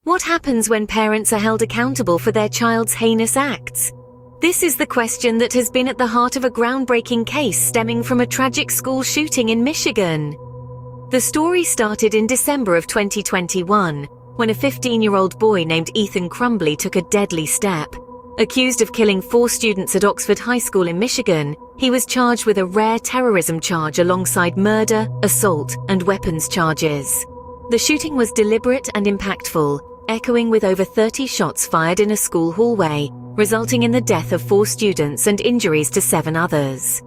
What happens when parents are held accountable for their child's heinous acts? This is the question that has been at the heart of a groundbreaking case stemming from a tragic school shooting in Michigan. The story started in December of 2021, when a 15-year-old boy named Ethan Crumbley took a deadly step. Accused of killing 4 students at Oxford High School in Michigan, he was charged with a rare terrorism charge alongside murder, assault, and weapons charges. The shooting was deliberate and impactful, echoing with over 30 shots fired in a school hallway, resulting in the death of 4 students and injuries to 7 others.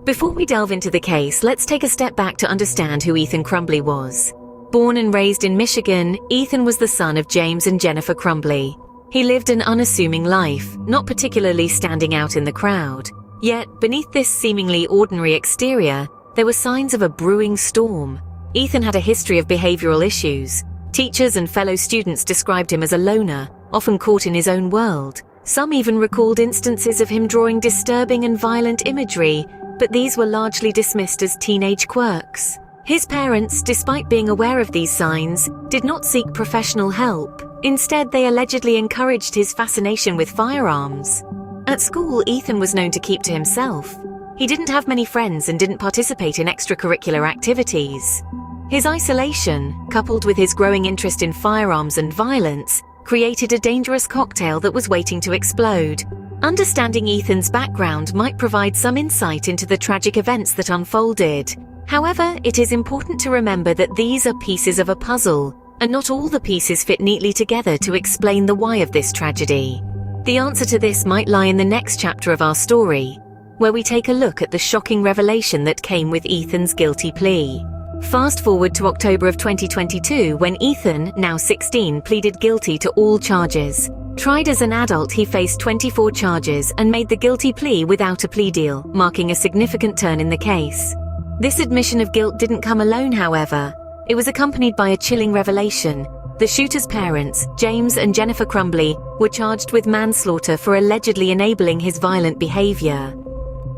Before we delve into the case, let's take a step back to understand who Ethan Crumbley was. Born and raised in Michigan, Ethan was the son of James and Jennifer Crumbley. He lived an unassuming life, not particularly standing out in the crowd. Yet, beneath this seemingly ordinary exterior, there were signs of a brewing storm. Ethan had a history of behavioral issues. Teachers and fellow students described him as a loner, often caught in his own world. Some even recalled instances of him drawing disturbing and violent imagery, but these were largely dismissed as teenage quirks. His parents, despite being aware of these signs, did not seek professional help. Instead, they allegedly encouraged his fascination with firearms. At school, Ethan was known to keep to himself. He didn't have many friends and didn't participate in extracurricular activities. His isolation, coupled with his growing interest in firearms and violence, created a dangerous cocktail that was waiting to explode. Understanding Ethan's background might provide some insight into the tragic events that unfolded. However, it is important to remember that these are pieces of a puzzle, and not all the pieces fit neatly together to explain the why of this tragedy. The answer to this might lie in the next chapter of our story, where we take a look at the shocking revelation that came with Ethan's guilty plea. Fast forward to October of 2022, when Ethan, now 16, pleaded guilty to all charges. Tried as an adult, he faced 24 charges and made the guilty plea without a plea deal, marking a significant turn in the case. This admission of guilt didn't come alone, however. It was accompanied by a chilling revelation. The shooter's parents, James and Jennifer Crumbley, were charged with manslaughter for allegedly enabling his violent behavior.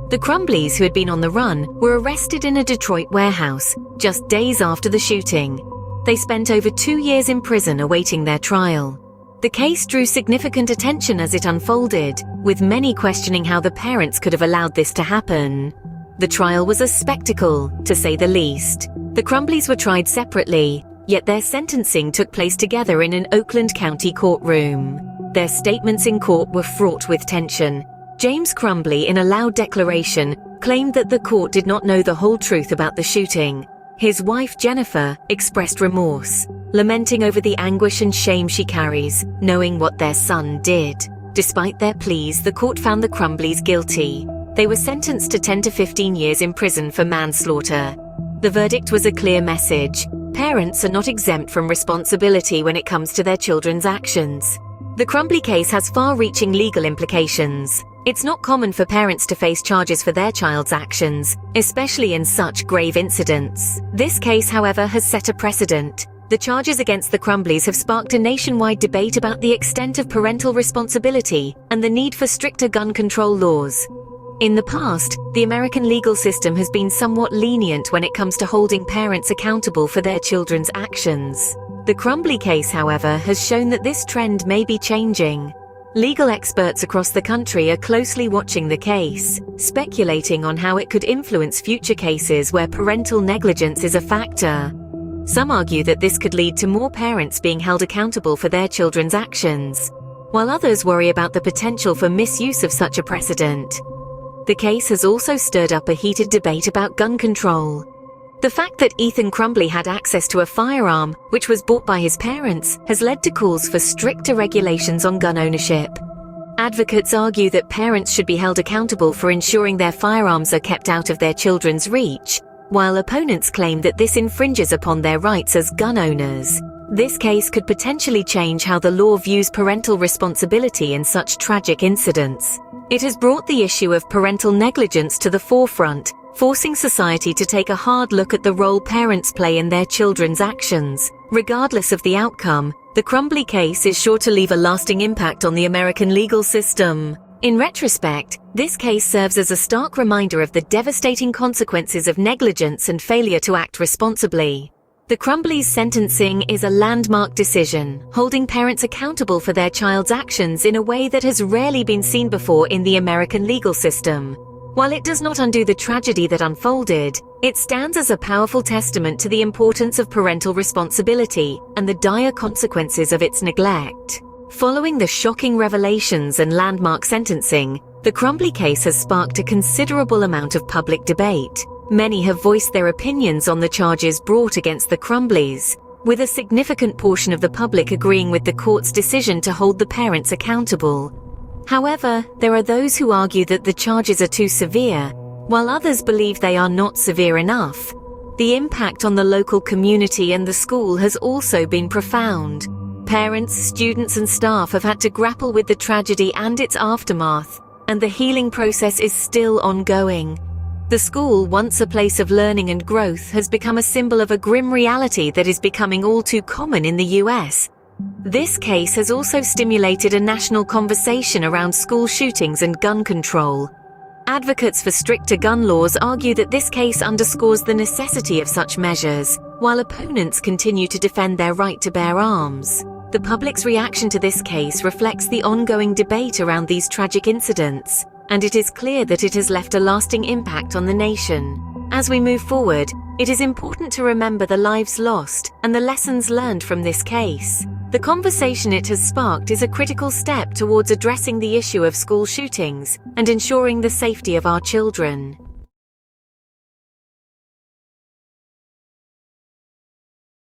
The Crumbleys, who had been on the run, were arrested in a Detroit warehouse just days after the shooting. They spent over 2 years in prison awaiting their trial. The case drew significant attention as it unfolded, with many questioning how the parents could have allowed this to happen. The trial was a spectacle, to say the least. The Crumbleys were tried separately, yet their sentencing took place together in an Oakland County courtroom. Their statements in court were fraught with tension. James Crumbley, in a loud declaration, claimed that the court did not know the whole truth about the shooting. His wife, Jennifer, expressed remorse, lamenting over the anguish and shame she carries, knowing what their son did. Despite their pleas, the court found the Crumbleys guilty. They were sentenced to 10 to 15 years in prison for manslaughter. The verdict was a clear message. Parents are not exempt from responsibility when it comes to their children's actions. The Crumbley case has far-reaching legal implications. It's not common for parents to face charges for their child's actions, especially in such grave incidents. This case, however, has set a precedent. The charges against the Crumbleys have sparked a nationwide debate about the extent of parental responsibility and the need for stricter gun control laws. In the past, the American legal system has been somewhat lenient when it comes to holding parents accountable for their children's actions. The Crumbley case, however, has shown that this trend may be changing. Legal experts across the country are closely watching the case, speculating on how it could influence future cases where parental negligence is a factor. Some argue that this could lead to more parents being held accountable for their children's actions, while others worry about the potential for misuse of such a precedent. The case has also stirred up a heated debate about gun control. The fact that Ethan Crumbley had access to a firearm, which was bought by his parents, has led to calls for stricter regulations on gun ownership. Advocates argue that parents should be held accountable for ensuring their firearms are kept out of their children's reach, while opponents claim that this infringes upon their rights as gun owners. This case could potentially change how the law views parental responsibility in such tragic incidents. It has brought the issue of parental negligence to the forefront, forcing society to take a hard look at the role parents play in their children's actions. Regardless of the outcome, the Crumbley case is sure to leave a lasting impact on the American legal system. In retrospect, this case serves as a stark reminder of the devastating consequences of negligence and failure to act responsibly. The Crumbley's sentencing is a landmark decision, holding parents accountable for their child's actions in a way that has rarely been seen before in the American legal system. While it does not undo the tragedy that unfolded, it stands as a powerful testament to the importance of parental responsibility and the dire consequences of its neglect. Following the shocking revelations and landmark sentencing, the Crumbley case has sparked a considerable amount of public debate. Many have voiced their opinions on the charges brought against the Crumbleys, with a significant portion of the public agreeing with the court's decision to hold the parents accountable. However, there are those who argue that the charges are too severe, while others believe they are not severe enough. The impact on the local community and the school has also been profound. Parents, students, and staff have had to grapple with the tragedy and its aftermath, and the healing process is still ongoing. The school, once a place of learning and growth, has become a symbol of a grim reality that is becoming all too common in the US. This case has also stimulated a national conversation around school shootings and gun control. Advocates for stricter gun laws argue that this case underscores the necessity of such measures, while opponents continue to defend their right to bear arms. The public's reaction to this case reflects the ongoing debate around these tragic incidents, and it is clear that it has left a lasting impact on the nation. As we move forward, it is important to remember the lives lost and the lessons learned from this case. The conversation it has sparked is a critical step towards addressing the issue of school shootings and ensuring the safety of our children.